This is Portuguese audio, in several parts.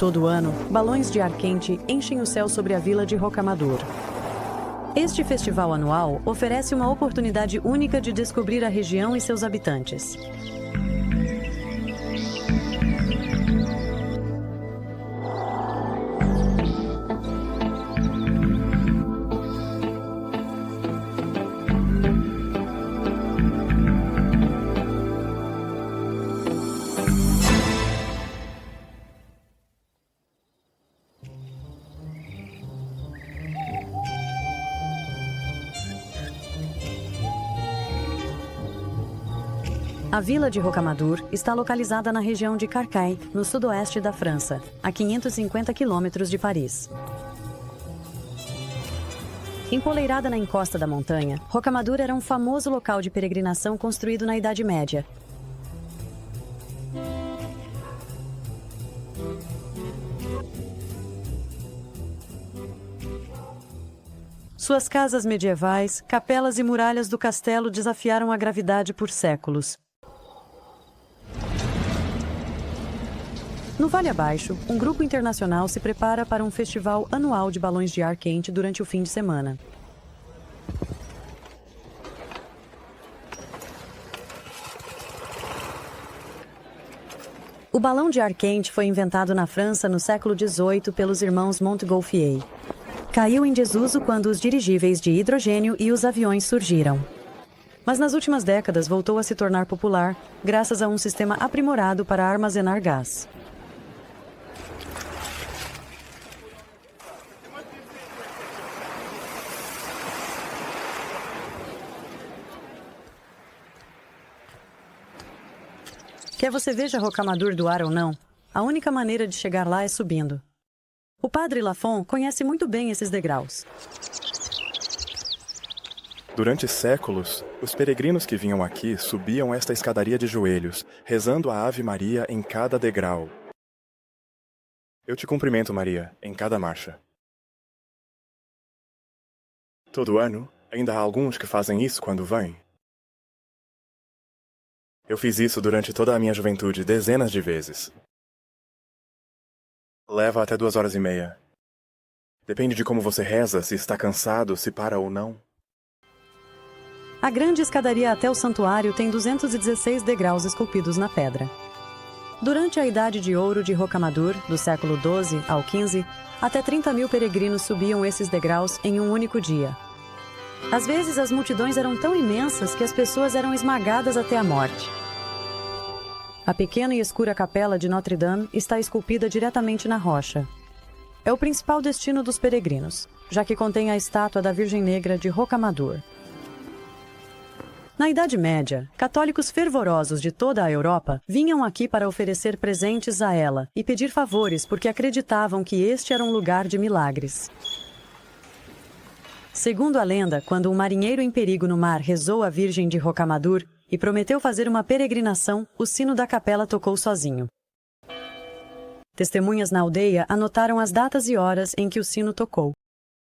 Todo ano, balões de ar quente enchem o céu sobre a vila de Rocamadour. Este festival anual oferece uma oportunidade única de descobrir a região e seus habitantes. A vila de Rocamadour está localizada na região de Carcaix, no sudoeste da França, a 550 quilômetros de Paris. Empoleirada na encosta da montanha, Rocamadour era um famoso local de peregrinação construído na Idade Média. Suas casas medievais, capelas e muralhas do castelo desafiaram a gravidade por séculos. No Vale Abaixo, um grupo internacional se prepara para um festival anual de balões de ar quente durante o fim de semana. O balão de ar quente foi inventado na França no século XVIII pelos irmãos Montgolfier. Caiu em desuso quando os dirigíveis de hidrogênio e os aviões surgiram. Mas nas últimas décadas voltou a se tornar popular, graças a um sistema aprimorado para armazenar gás. Quer você veja Rocamadour do ar ou não, a única maneira de chegar lá é subindo. O padre Lafon conhece muito bem esses degraus. Durante séculos, os peregrinos que vinham aqui subiam esta escadaria de joelhos, rezando a Ave Maria em cada degrau. Eu te cumprimento, Maria, em cada marcha. Todo ano, ainda há alguns que fazem isso quando vêm. Eu fiz isso durante toda a minha juventude, dezenas de vezes. Leva até 2h30. Depende de como você reza, se está cansado, se para ou não. A grande escadaria até o santuário tem 216 degraus esculpidos na pedra. Durante a Idade de Ouro de Rocamadour, do século XII ao XV, até 30.000 peregrinos subiam esses degraus em um único dia. Às vezes, as multidões eram tão imensas que as pessoas eram esmagadas até a morte. A pequena e escura capela de Notre-Dame está esculpida diretamente na rocha. É o principal destino dos peregrinos, já que contém a estátua da Virgem Negra de Rocamadour. Na Idade Média, católicos fervorosos de toda a Europa vinham aqui para oferecer presentes a ela e pedir favores porque acreditavam que este era um lugar de milagres. Segundo a lenda, quando um marinheiro em perigo no mar rezou à Virgem de Rocamadour e prometeu fazer uma peregrinação, o sino da capela tocou sozinho. Testemunhas na aldeia anotaram as datas e horas em que o sino tocou.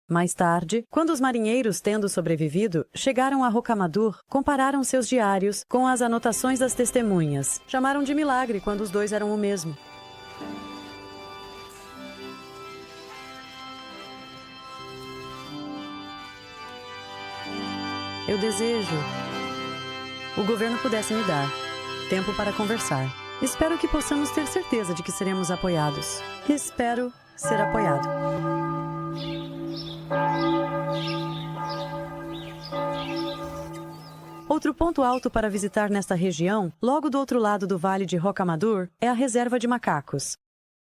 Mais tarde, quando os marinheiros, tendo sobrevivido, chegaram a Rocamadour, compararam seus diários com as anotações das testemunhas. Chamaram de milagre quando os dois eram o mesmo. Eu desejo o governo pudesse me dar tempo para conversar. Espero que possamos ter certeza de que seremos apoiados. Espero ser apoiado. Outro ponto alto para visitar nesta região, logo do outro lado do Vale de Rocamadour, é a reserva de macacos.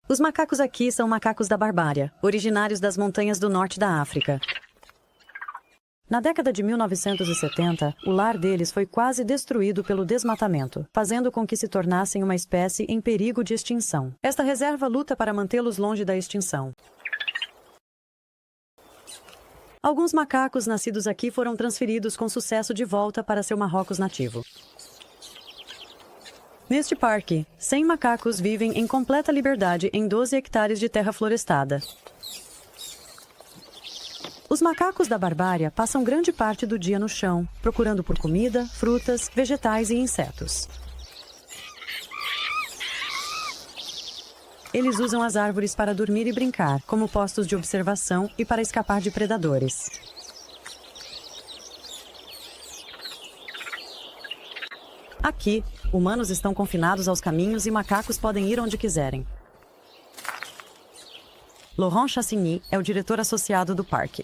Os macacos aqui são macacos da Barbária, originários das montanhas do norte da África. Na década de 1970, o lar deles foi quase destruído pelo desmatamento, fazendo com que se tornassem uma espécie em perigo de extinção. Esta reserva luta para mantê-los longe da extinção. Alguns macacos nascidos aqui foram transferidos com sucesso de volta para seu Marrocos nativo. Neste parque, 100 macacos vivem em completa liberdade em 12 hectares de terra florestada. Os macacos da Barbária passam grande parte do dia no chão, procurando por comida, frutas, vegetais e insetos. Eles usam as árvores para dormir e brincar, como postos de observação e para escapar de predadores. Aqui, humanos estão confinados aos caminhos e macacos podem ir onde quiserem. Laurent Chassigny é o diretor associado do parque.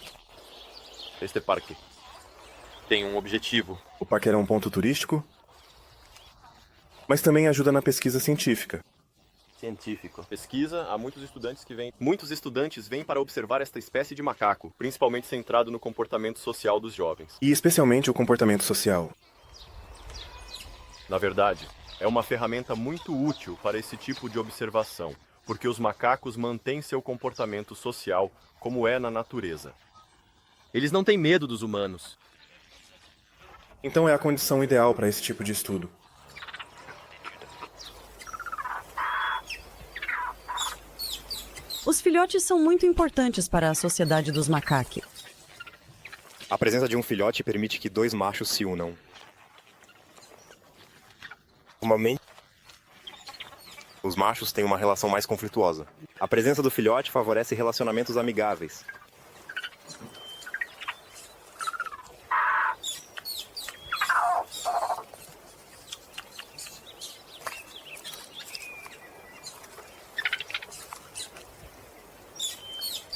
Este parque tem um objetivo. O parque era um ponto turístico, mas também ajuda na pesquisa científica. Pesquisa, há muitos estudantes vêm para observar esta espécie de macaco, principalmente centrado no comportamento social dos jovens. E especialmente o comportamento social. Na verdade, é uma ferramenta muito útil para esse tipo de observação, porque os macacos mantêm seu comportamento social como é na natureza. Eles não têm medo dos humanos. Então é a condição ideal para esse tipo de estudo. Os filhotes são muito importantes para a sociedade dos macaques. A presença de um filhote permite que dois machos se unam. Normalmente, os machos têm uma relação mais conflituosa. A presença do filhote favorece relacionamentos amigáveis.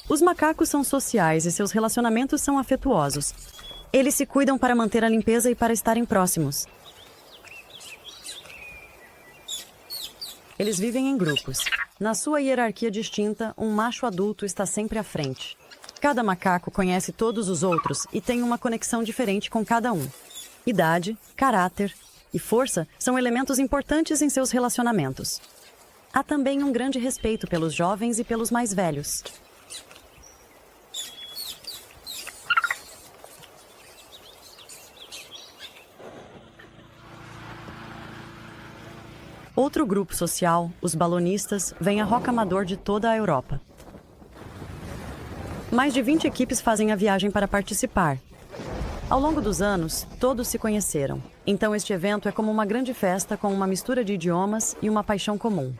Os macacos são sociais e seus relacionamentos são afetuosos. Eles se cuidam para manter a limpeza e para estarem próximos. Eles vivem em grupos. Na sua hierarquia distinta, um macho adulto está sempre à frente. Cada macaco conhece todos os outros e tem uma conexão diferente com cada um. Idade, caráter e força são elementos importantes em seus relacionamentos. Há também um grande respeito pelos jovens e pelos mais velhos. Outro grupo social, os balonistas, vem a Rocamadour de toda a Europa. Mais de 20 equipes fazem a viagem para participar. Ao longo dos anos, todos se conheceram. Então este evento é como uma grande festa com uma mistura de idiomas e uma paixão comum.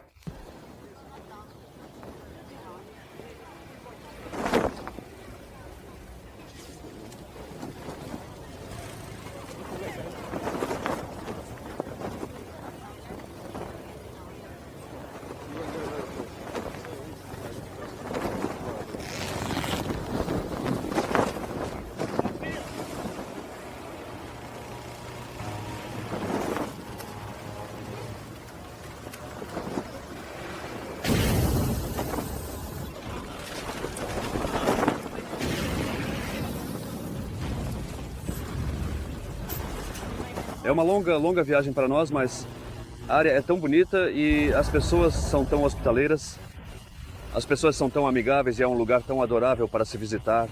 É uma longa viagem para nós, mas a área é tão bonita e as pessoas são tão hospitaleiras. As pessoas são tão amigáveis e é um lugar tão adorável para se visitar.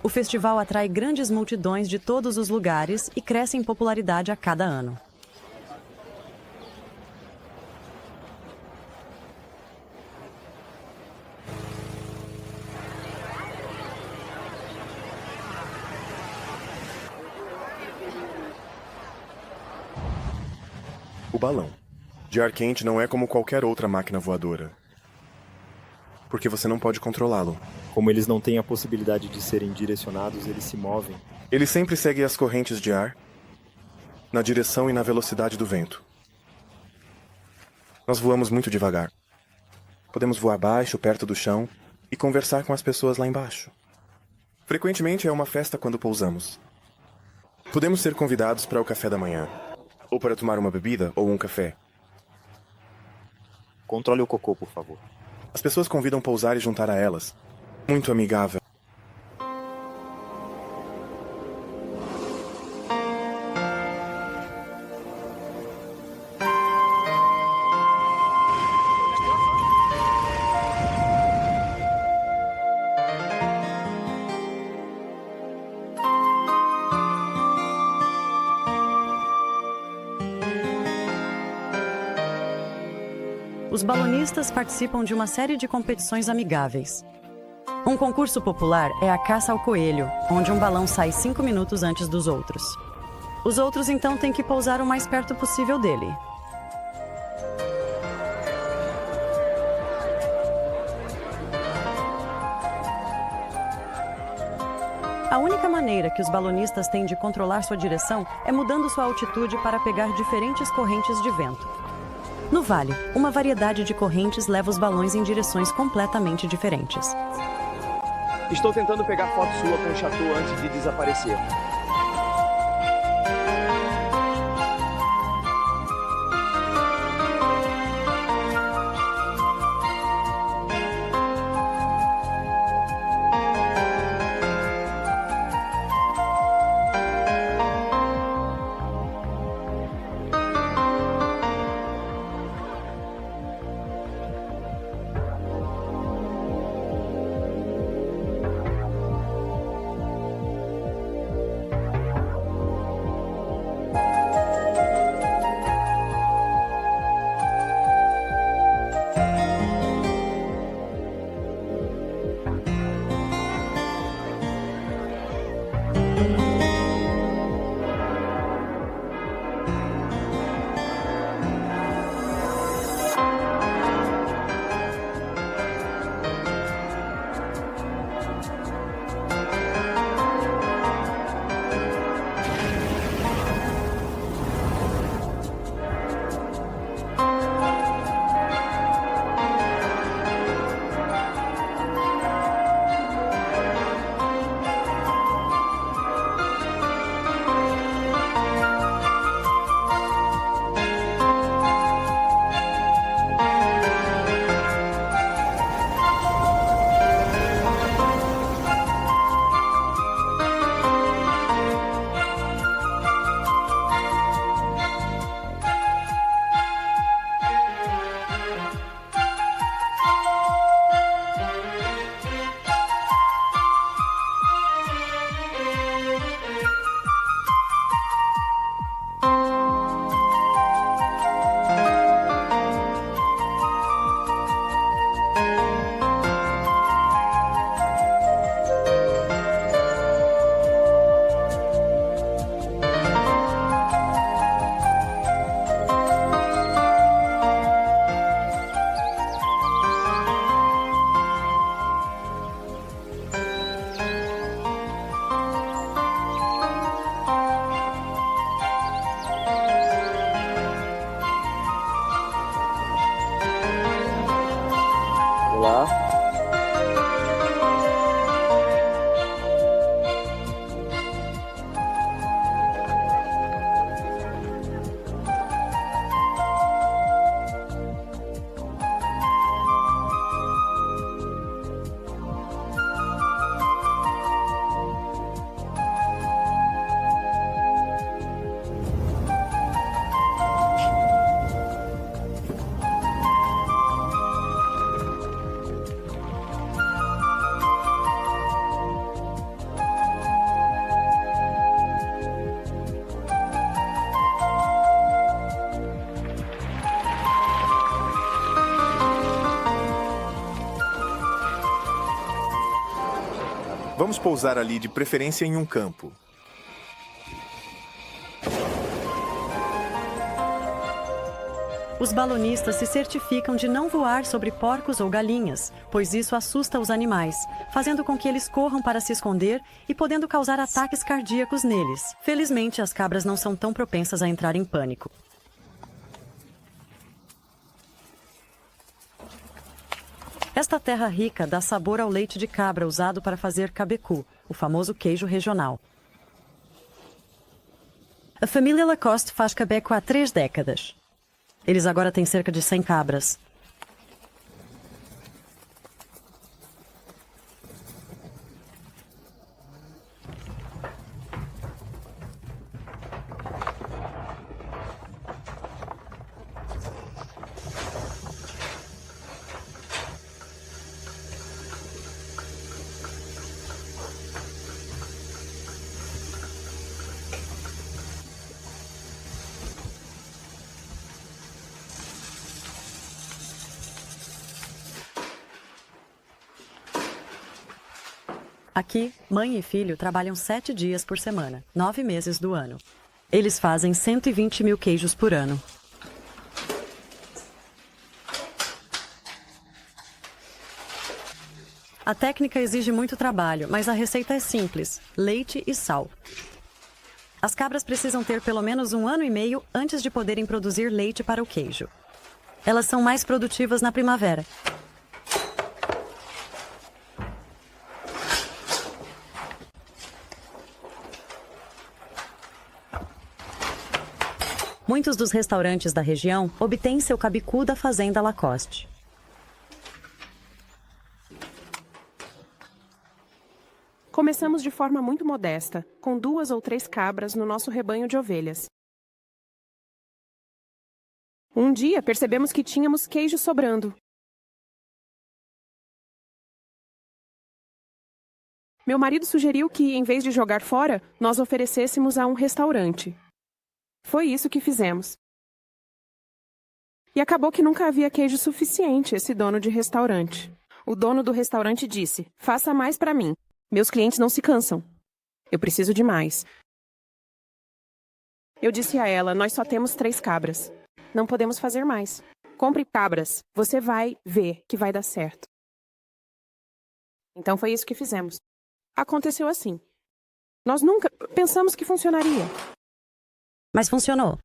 O festival atrai grandes multidões de todos os lugares e cresce em popularidade a cada ano. O balão de ar quente não é como qualquer outra máquina voadora, porque você não pode controlá-lo. Como eles não têm a possibilidade de serem direcionados, eles se movem. Ele sempre segue as correntes de ar, na direção e na velocidade do vento. Nós voamos muito devagar. Podemos voar baixo, perto do chão, e conversar com as pessoas lá embaixo. Frequentemente é uma festa quando pousamos. Podemos ser convidados para o café da manhã, ou para tomar uma bebida ou um café. Controle o cocô, por favor. As pessoas convidam pousar e juntar a elas. Muito amigável. Os balonistas participam de uma série de competições amigáveis. Um concurso popular é a caça ao coelho, onde um balão sai 5 minutos antes dos outros. Os outros então têm que pousar o mais perto possível dele. A única maneira que os balonistas têm de controlar sua direção é mudando sua altitude para pegar diferentes correntes de vento. No vale, uma variedade de correntes leva os balões em direções completamente diferentes. Estou tentando pegar foto sua com o chateau antes de desaparecer. Olá. Vamos pousar ali, de preferência em um campo. Os balonistas se certificam de não voar sobre porcos ou galinhas, pois isso assusta os animais, fazendo com que eles corram para se esconder e podendo causar ataques cardíacos neles. Felizmente, as cabras não são tão propensas a entrar em pânico. Esta terra rica dá sabor ao leite de cabra usado para fazer cabecu, o famoso queijo regional. A família Lacoste faz cabecu há 3 décadas. Eles agora têm cerca de 100 cabras. Aqui, mãe e filho trabalham 7 dias por semana, 9 meses do ano. Eles fazem 120 mil queijos por ano. A técnica exige muito trabalho, mas a receita é simples: leite e sal. As cabras precisam ter pelo menos 1 ano e meio antes de poderem produzir leite para o queijo. Elas são mais produtivas na primavera. Muitos dos restaurantes da região obtêm seu cabicu da fazenda Lacoste. Começamos de forma muito modesta, com 2 ou 3 cabras no nosso rebanho de ovelhas. Um dia percebemos que tínhamos queijo sobrando. Meu marido sugeriu que, em vez de jogar fora, nós oferecêssemos a um restaurante. Foi isso que fizemos. E acabou que nunca havia queijo suficiente, esse dono de restaurante. O dono do restaurante disse: "Faça mais para mim. Meus clientes não se cansam. Eu preciso de mais." Eu disse a ela: "Nós só temos 3 cabras. Não podemos fazer mais. Compre cabras. Você vai ver que vai dar certo." Então foi isso que fizemos. Aconteceu assim. Nós nunca pensamos que funcionaria. Mas funcionou.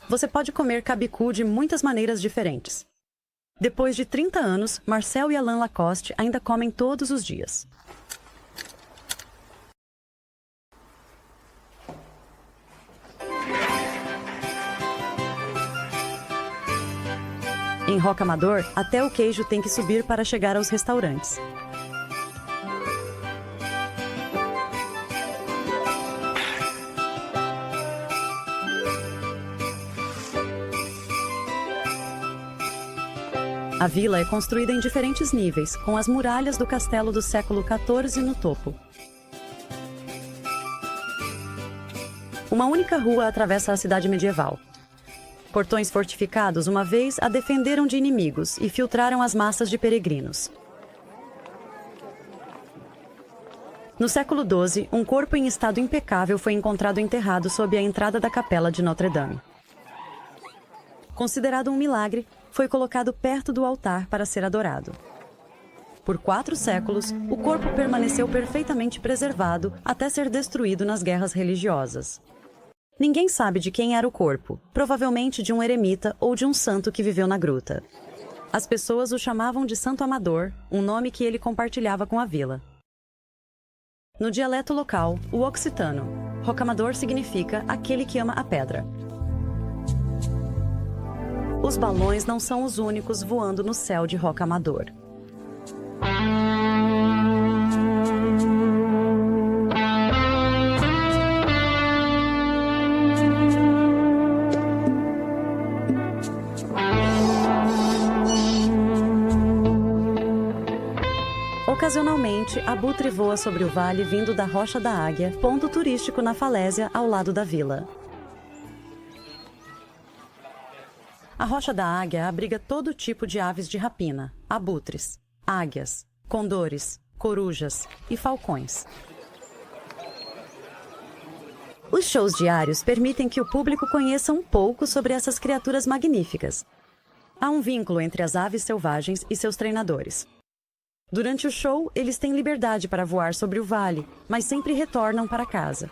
Você pode comer cabicu de muitas maneiras diferentes. Depois de 30 anos, Marcel e Alain Lacoste ainda comem todos os dias. Em Rocamadour, até o queijo tem que subir para chegar aos restaurantes. A vila é construída em diferentes níveis, com as muralhas do castelo do século XIV no topo. Uma única rua atravessa a cidade medieval. Portões fortificados uma vez a defenderam de inimigos e filtraram as massas de peregrinos. No século XII, um corpo em estado impecável foi encontrado enterrado sob a entrada da capela de Notre-Dame. Considerado um milagre, foi colocado perto do altar para ser adorado. Por 4 séculos, o corpo permaneceu perfeitamente preservado até ser destruído nas guerras religiosas. Ninguém sabe de quem era o corpo, provavelmente de um eremita ou de um santo que viveu na gruta. As pessoas o chamavam de Santo Amador, um nome que ele compartilhava com a vila. No dialeto local, o occitano, Rocamadour significa aquele que ama a pedra. Os balões não são os únicos voando no céu de Rocamadour. Ocasionalmente, abutre voa sobre o vale vindo da Rocha da Águia, ponto turístico na falésia ao lado da vila. A Rocha da Águia abriga todo tipo de aves de rapina, abutres, águias, condores, corujas e falcões. Os shows diários permitem que o público conheça um pouco sobre essas criaturas magníficas. Há um vínculo entre as aves selvagens e seus treinadores. Durante o show, eles têm liberdade para voar sobre o vale, mas sempre retornam para casa.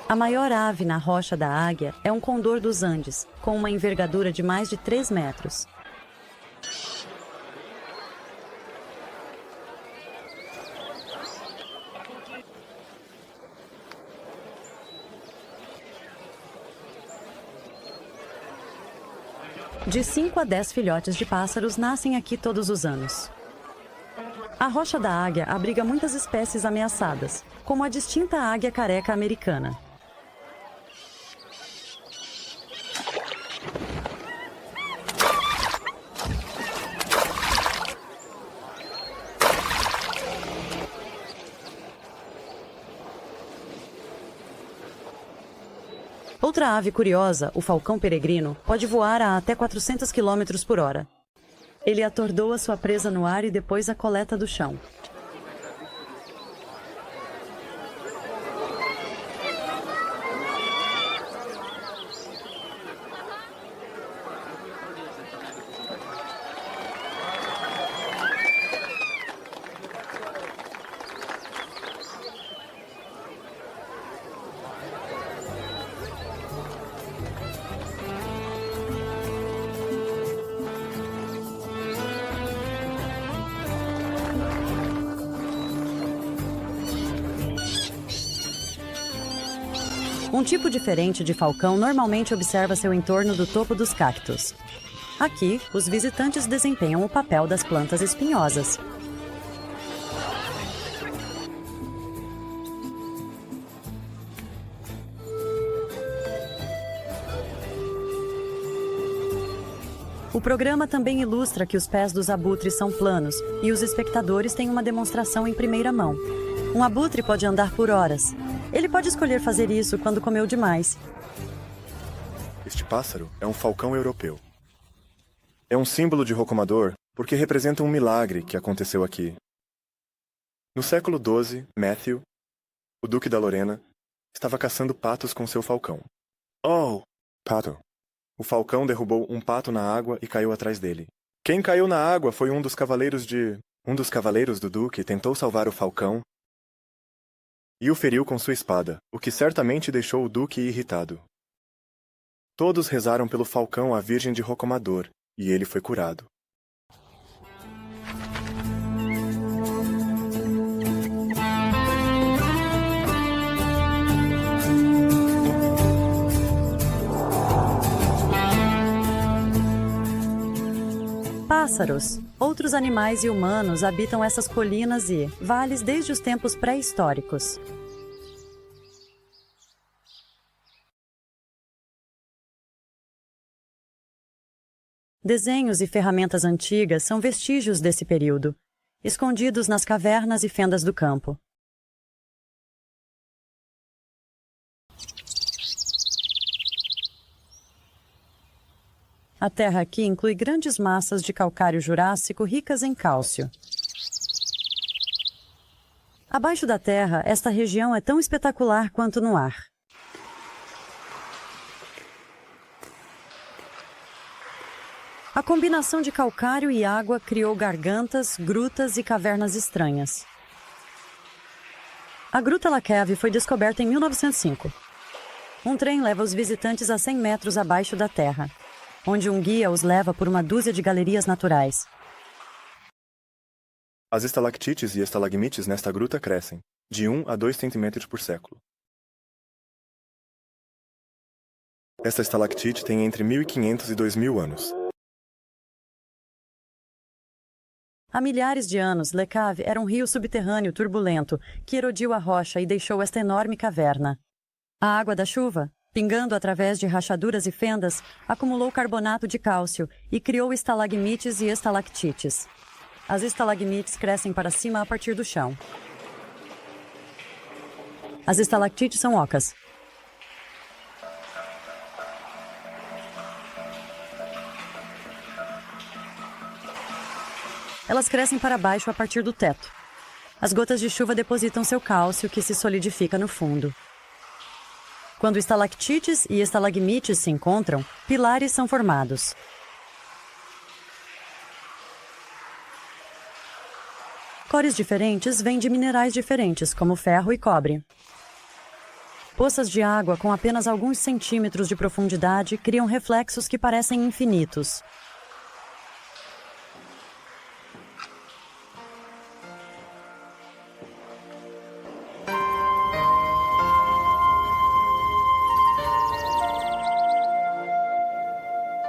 A maior ave na Rocha da Águia é um condor dos Andes, com uma envergadura de mais de 3 metros. De 5 a 10 filhotes de pássaros nascem aqui todos os anos. A Rocha da Águia abriga muitas espécies ameaçadas, como a distinta águia careca americana. Outra ave curiosa, o falcão peregrino, pode voar a até 400 km por hora. Ele atordoa sua presa no ar e depois a coleta do chão. Um tipo diferente de falcão normalmente observa seu entorno do topo dos cactos. Aqui, os visitantes desempenham o papel das plantas espinhosas. O programa também ilustra que os pés dos abutres são planos e os espectadores têm uma demonstração em primeira mão. Um abutre pode andar por horas. Ele pode escolher fazer isso quando comeu demais. Este pássaro é um falcão europeu. É um símbolo de Rocomador porque representa um milagre que aconteceu aqui. No século XII, Matthew, o duque da Lorena, estava caçando patos com seu falcão. Oh, pato! O falcão derrubou um pato na água e caiu atrás dele. Quem caiu na água foi um dos cavaleiros do duque tentou salvar o falcão e o feriu com sua espada, o que certamente deixou o duque irritado. Todos rezaram pelo falcão à Virgem de Rocomador, e ele foi curado. Pássaros. Outros animais e humanos habitam essas colinas e vales desde os tempos pré-históricos. Desenhos e ferramentas antigas são vestígios desse período, escondidos nas cavernas e fendas do campo. A terra aqui inclui grandes massas de calcário jurássico ricas em cálcio. Abaixo da terra, esta região é tão espetacular quanto no ar. A combinação de calcário e água criou gargantas, grutas e cavernas estranhas. A Gruta La Cave foi descoberta em 1905. Um trem leva os visitantes a 100 metros abaixo da terra, onde um guia os leva por uma dúzia de galerias naturais. As estalactites e estalagmites nesta gruta crescem, de 1 a 2 centímetros por século. Esta estalactite tem entre 1.500 e 2.000 anos. Há milhares de anos, Le Cave era um rio subterrâneo turbulento que erodiu a rocha e deixou esta enorme caverna. A água da chuva, pingando através de rachaduras e fendas, acumulou carbonato de cálcio e criou estalagmites e estalactites. As estalagmites crescem para cima a partir do chão. As estalactites são ocas. Elas crescem para baixo a partir do teto. As gotas de chuva depositam seu cálcio, que se solidifica no fundo. Quando estalactites e estalagmites se encontram, pilares são formados. Cores diferentes vêm de minerais diferentes, como ferro e cobre. Poças de água com apenas alguns centímetros de profundidade criam reflexos que parecem infinitos.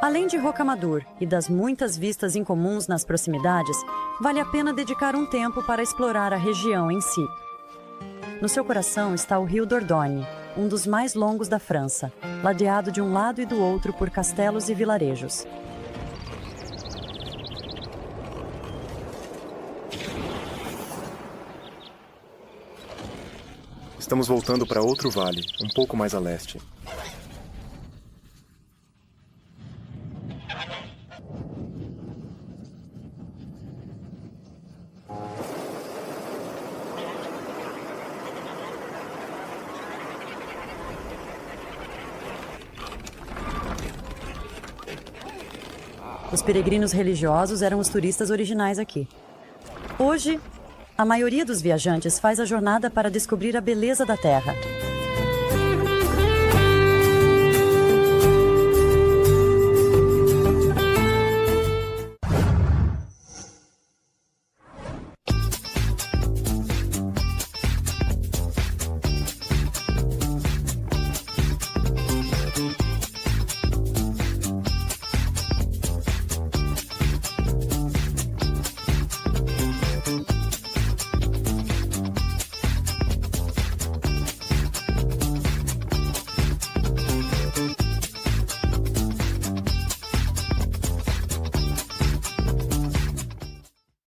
Além de Rocamadour e das muitas vistas incomuns nas proximidades, vale a pena dedicar um tempo para explorar a região em si. No seu coração está o rio Dordogne, um dos mais longos da França, ladeado de um lado e do outro por castelos e vilarejos. Estamos voltando para outro vale, um pouco mais a leste. Os peregrinos religiosos eram os turistas originais aqui. Hoje, a maioria dos viajantes faz a jornada para descobrir a beleza da Terra.